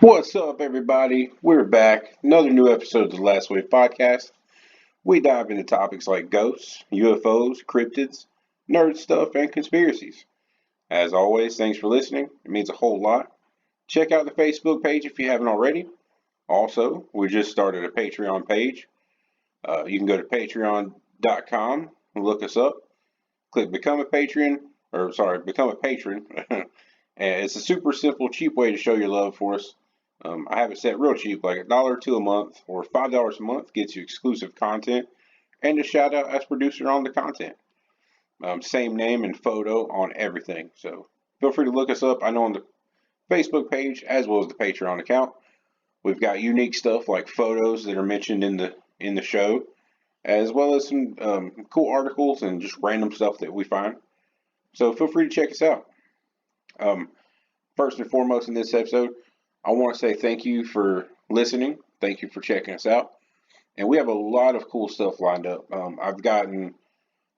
What's up, everybody? We're back. Another new episode of the Last Wave Podcast. We dive into topics like ghosts, UFOs, cryptids, nerd stuff, and conspiracies. As always, thanks for listening. It means a whole lot. Check out the Facebook page if you haven't already. Also, we just started a Patreon page. You can go to patreon.com and look us up. Click Become a Patreon, Become a Patron. And it's a super simple, cheap way to show your love for us. I have it set real cheap, like $1 a month or $5 a month gets you exclusive content and a shout out as producer on the content. Same name and photo on everything. So feel free to look us up. I know on the Facebook page as well as the Patreon account. We've got unique stuff like photos that are mentioned in the show, as well as some cool articles and just random stuff that we find. So feel free to check us out. First and foremost in this episode, I want to say thank you for listening. Thank you for checking us out. And we have a lot of cool stuff lined up. I've gotten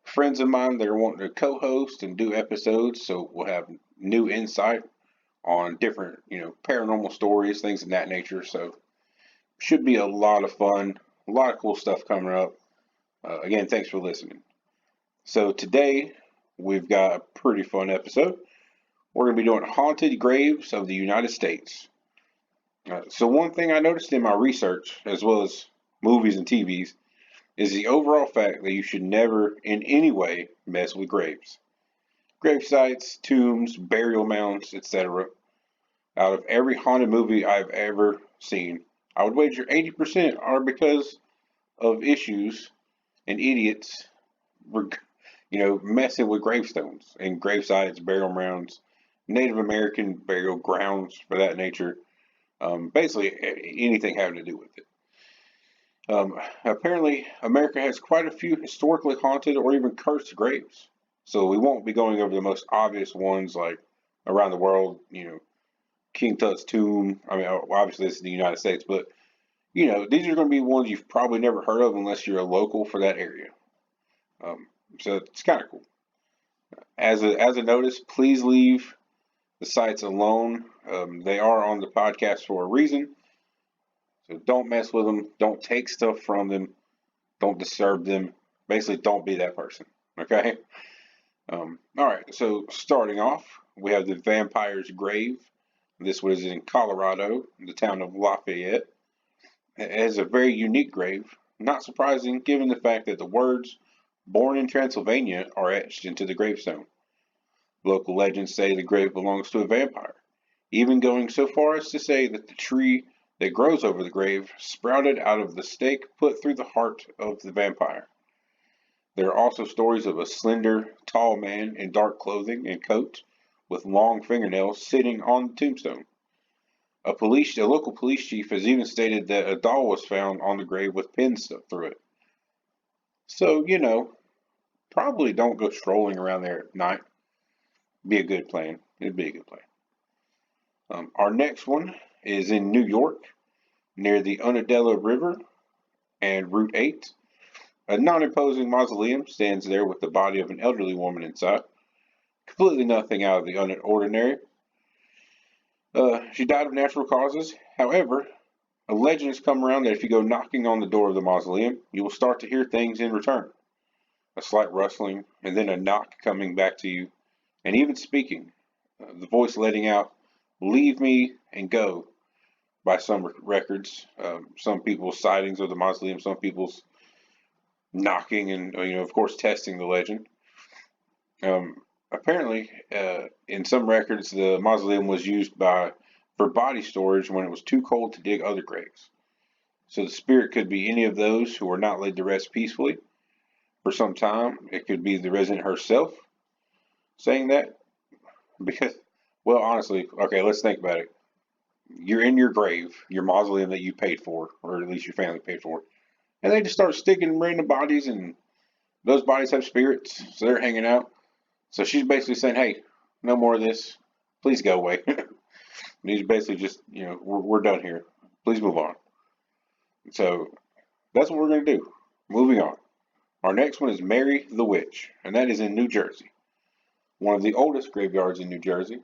friends of mine that are wanting to co-host and do episodes, so we'll have new insight on different, paranormal stories, things of that nature. So should be a lot of fun, a lot of cool stuff coming up. Again, thanks for listening. So today we've got a pretty fun episode. We're going to be doing haunted graves of the United States. So one thing I noticed in my research, as well as movies and TVs, is the overall fact that you should never in any way mess with graves. Grave sites, tombs, burial mounds, etc. Out of every haunted movie I've ever seen, I would wager 80% are because of issues and idiots, messing with gravestones and grave sites, burial mounds, Native American burial grounds for that nature. Basically anything having to do with it. Apparently, America has quite a few historically haunted or even cursed graves. So we won't be going over the most obvious ones like around the world, King Tut's tomb. I mean, obviously this is the United States, but these are going to be ones you've probably never heard of unless you're a local for that area. So it's kind of cool. As a notice, please leave the sites alone. They are on the podcast for a reason. So don't mess with them. Don't take stuff from them. Don't disturb them. Basically, don't be that person. Okay? All right. So starting off, we have the Vampire's Grave. This was in Colorado, the town of Lafayette. It has a very unique grave. Not surprising given the fact that the words "Born in Transylvania" are etched into the gravestone. Local legends say the grave belongs to a vampire, even going so far as to say that the tree that grows over the grave sprouted out of the stake put through the heart of the vampire. There are also stories of a slender, tall man in dark clothing and coat with long fingernails sitting on the tombstone. A local police chief has even stated that a doll was found on the grave with pins stuck through it. So, probably don't go strolling around there at night. Be a good plan. It'd be a good plan. Our next one is in New York, near the Unadilla River and Route 8. A non-imposing mausoleum stands there with the body of an elderly woman inside. Completely nothing out of the ordinary. She died of natural causes. However, a legend has come around that if you go knocking on the door of the mausoleum, you will start to hear things in return. A slight rustling, and then a knock coming back to you, and even speaking. The voice letting out, "Leave me and go," by some records. Some people's sightings of the mausoleum, some people's knocking and, of course, testing the legend. Apparently, in some records, the mausoleum was used for body storage when it was too cold to dig other graves. So the spirit could be any of those who were not laid to rest peacefully for some time. It could be the resident herself saying that. Because, well, honestly, okay, let's think about it. You're in your grave, your mausoleum that you paid for, or at least your family paid for, and they just start sticking random bodies, and those bodies have spirits, so they're hanging out. So she's basically saying, "Hey, no more of this. Please go away." And he's basically just, we're done here. Please move on. So that's what we're going to do. Moving on. Our next one is Mary the Witch, and that is in New Jersey. One of the oldest graveyards in New Jersey.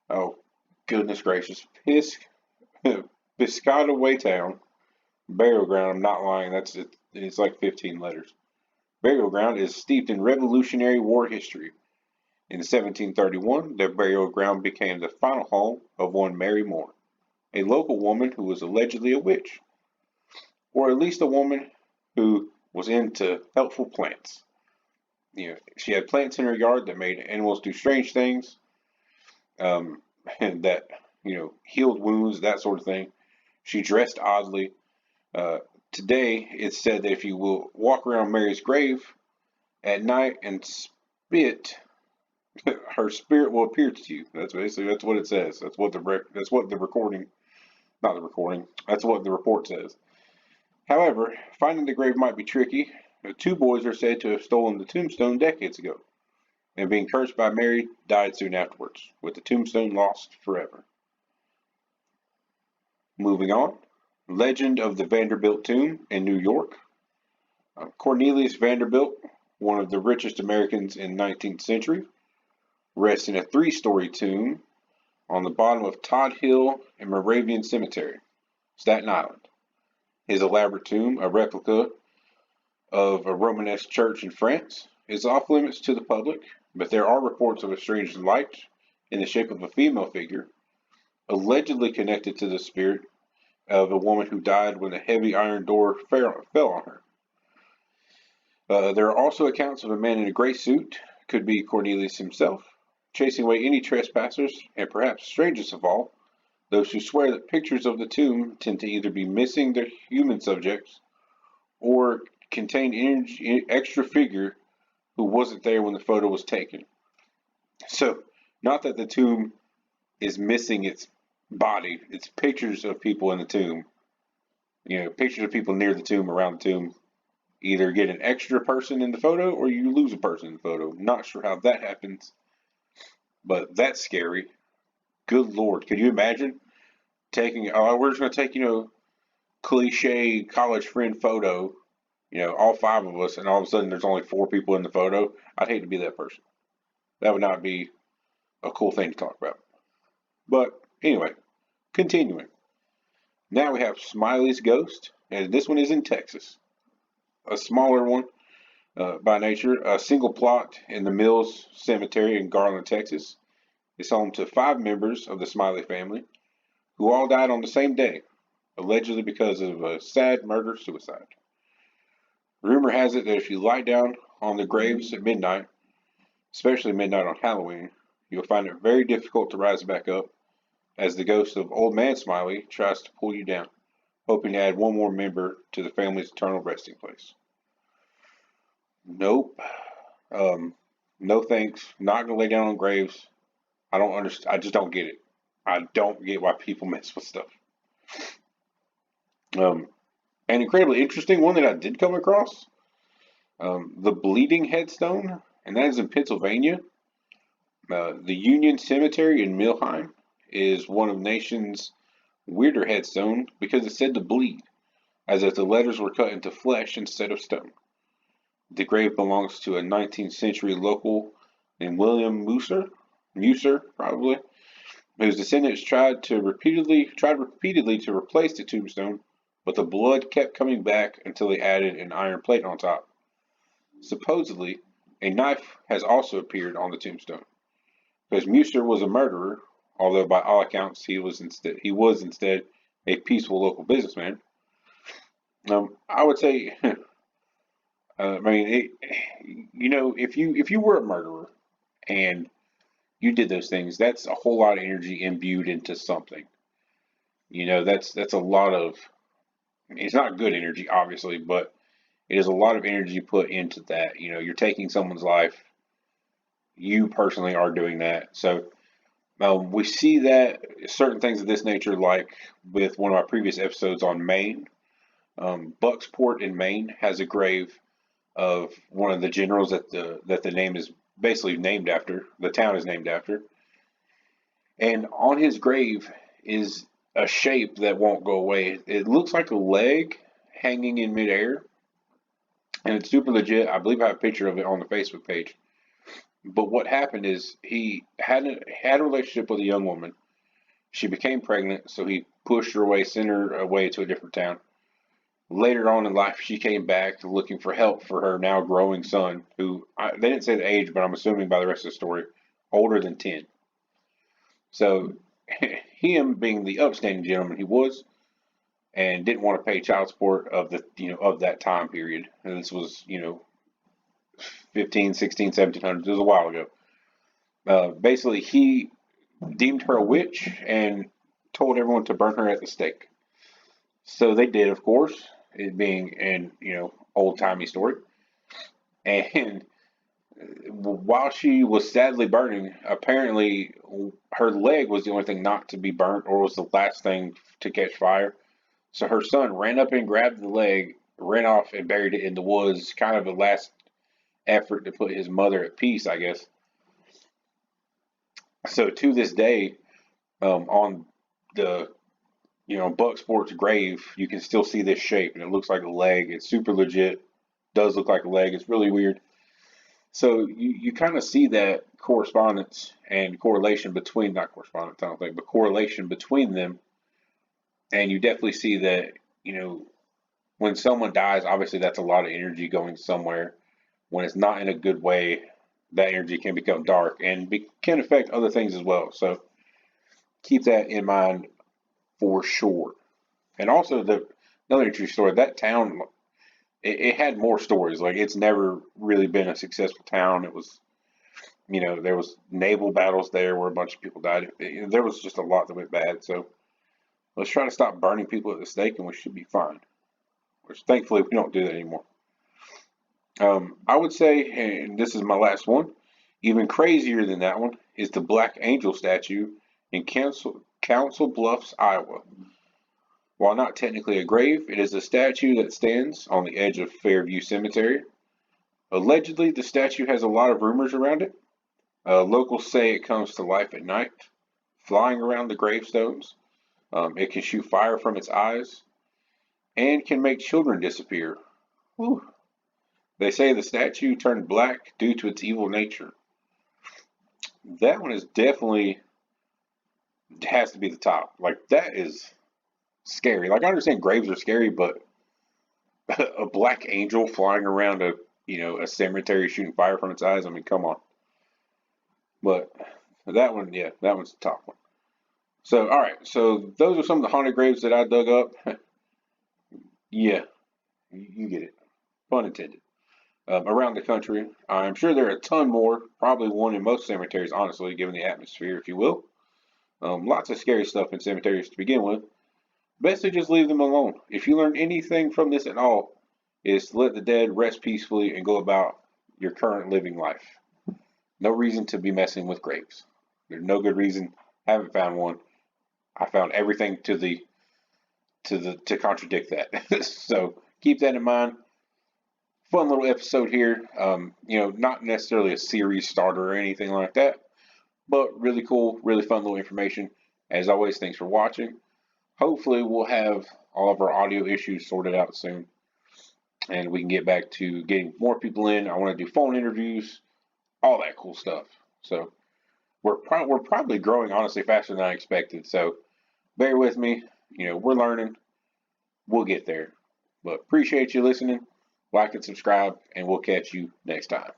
Oh, goodness gracious. Piscataway Town burial ground. I'm not lying. That's it. It's like 15 letters. Burial ground is steeped in Revolutionary War history. In 1731, their burial ground became the final home of one Mary Moore, a local woman who was allegedly a witch, or at least a woman who was into helpful plants. She had plants in her yard that made animals do strange things, and that healed wounds, that sort of thing. She dressed oddly. Uh, Today, it's said that if you will walk around Mary's grave at night and spit, her spirit will appear to you. That's what it says. That's what the recording, not the recording. That's what the report says. However, finding the grave might be tricky. The two boys are said to have stolen the tombstone decades ago, and being cursed by Mary, died soon afterwards, with the tombstone lost forever. Moving on, legend of the Vanderbilt tomb in New York. Cornelius Vanderbilt, one of the richest Americans in the 19th century, rests in a three-story tomb on the bottom of Todd Hill and Moravian Cemetery, Staten Island. His elaborate tomb, a replica of a Romanesque church in France, is off limits to the public, but there are reports of a strange light in the shape of a female figure, allegedly connected to the spirit of a woman who died when the heavy iron door fell on her. There are also accounts of a man in a gray suit, could be Cornelius himself, chasing away any trespassers, and perhaps strangest of all, those who swear that pictures of the tomb tend to either be missing their human subjects or contain an extra figure who wasn't there when the photo was taken. So, not that the tomb is missing its body, it's pictures of people in the tomb. Pictures of people near the tomb, around the tomb. Either get an extra person in the photo or you lose a person in the photo. Not sure how that happens, but that's scary. Good Lord, could you imagine taking, we're just going to take, cliche college friend photo, all five of us, and all of a sudden there's only four people in the photo? I'd hate to be that person. That would not be a cool thing to talk about. But anyway, continuing. Now we have Smiley's Ghost, and this one is in Texas. A smaller one by nature, a single plot in the Mills Cemetery in Garland, Texas. It's home to 5 members of the Smiley family who all died on the same day, allegedly because of a sad murder-suicide. Rumor has it that if you lie down on the graves at midnight, especially midnight on Halloween, you'll find it very difficult to rise back up, as the ghost of Old Man Smiley tries to pull you down, hoping to add one more member to the family's eternal resting place. Nope. No thanks. Not gonna lay down on graves. I don't understand. I just don't get it. I don't get why people mess with stuff. An incredibly interesting one that I did come across, the Bleeding Headstone, and that is in Pennsylvania. The Union Cemetery in Milheim is one of the nation's weirder headstones because it's said to bleed, as if the letters were cut into flesh instead of stone. The grave belongs to a 19th century local named William Musser probably, whose descendants tried repeatedly to replace the tombstone, but the blood kept coming back until they added an iron plate on top. Supposedly, a knife has also appeared on the tombstone, because Musser was a murderer, although by all accounts he was instead a peaceful local businessman. I would say, if you were a murderer and you did those things, that's a whole lot of energy imbued into something. That's a lot of. It's not good energy, obviously, but it is a lot of energy put into that. You're taking someone's life. You personally are doing that. So we see that certain things of this nature, like with one of our previous episodes on Maine. Bucksport in Maine has a grave of one of the generals that the name is basically named after. The town is named after. And on his grave is a shape that won't go away. It looks like a leg hanging in midair. And it's super legit. I believe I have a picture of it on the Facebook page. But what happened is he had a relationship with a young woman. She became pregnant, so he pushed her away, sent her away to a different town. Later on in life, she came back looking for help for her now growing son, who they didn't say the age, but I'm assuming by the rest of the story, older than 10. So, him being the upstanding gentleman he was, and didn't want to pay child support of of that time period. And this was 15, 16, 1700s. It was a while ago. Basically, he deemed her a witch and told everyone to burn her at the stake. So they did, of course, it being an old timey story. And while she was sadly burning, apparently her leg was the only thing not to be burnt, or was the last thing to catch fire. So her son ran up and grabbed the leg, ran off and buried it in the woods, kind of a last effort to put his mother at peace, I guess. So to this day, on the Buck Sport's grave, you can still see this shape, and it looks like a leg. It's super legit. Does look like a leg. It's really weird. So you kind of see that correspondence and correlation between, not correspondence, I don't think, but correlation between them. And you definitely see that, when someone dies, obviously that's a lot of energy going somewhere. When it's not in a good way, that energy can become dark and can affect other things as well. So keep that in mind for sure. And also another interesting story, that town, it had more stories. Like, it's never really been a successful town. It was, there was naval battles there where a bunch of people died. There was just a lot that went bad. So let's try to stop burning people at the stake, and we should be fine. Which thankfully we don't do that anymore. I would say, and this is my last one, even crazier than that one is the Black Angel statue in Council Bluffs, Iowa. While not technically a grave, it is a statue that stands on the edge of Fairview Cemetery. Allegedly, the statue has a lot of rumors around it. Locals say it comes to life at night, flying around the gravestones. It can shoot fire from its eyes and can make children disappear. Whew. They say the statue turned black due to its evil nature. That one is definitely has to be the top. Like, that is scary. Like, I understand graves are scary, but a black angel flying around a cemetery shooting fire from its eyes. I mean, come on. But that one, yeah, that one's the top one. So, all right. So those are some of the haunted graves that I dug up. Yeah, you get it. Pun intended. Around the country. I'm sure there are a ton more, probably one in most cemeteries, honestly, given the atmosphere, if you will. Lots of scary stuff in cemeteries to begin with. Best to just leave them alone. If you learn anything from this at all, is to let the dead rest peacefully and go about your current living life. No reason to be messing with graves. There's no good reason. Haven't found one. I found everything to contradict that. So keep that in mind. Fun little episode here. Not necessarily a series starter or anything like that, but really cool, really fun little information. As always, thanks for watching. Hopefully we'll have all of our audio issues sorted out soon, and we can get back to getting more people in. I want to do phone interviews, all that cool stuff. So we're probably growing, honestly, faster than I expected. So bear with me. We're learning. We'll get there. But appreciate you listening. Like and subscribe, and we'll catch you next time.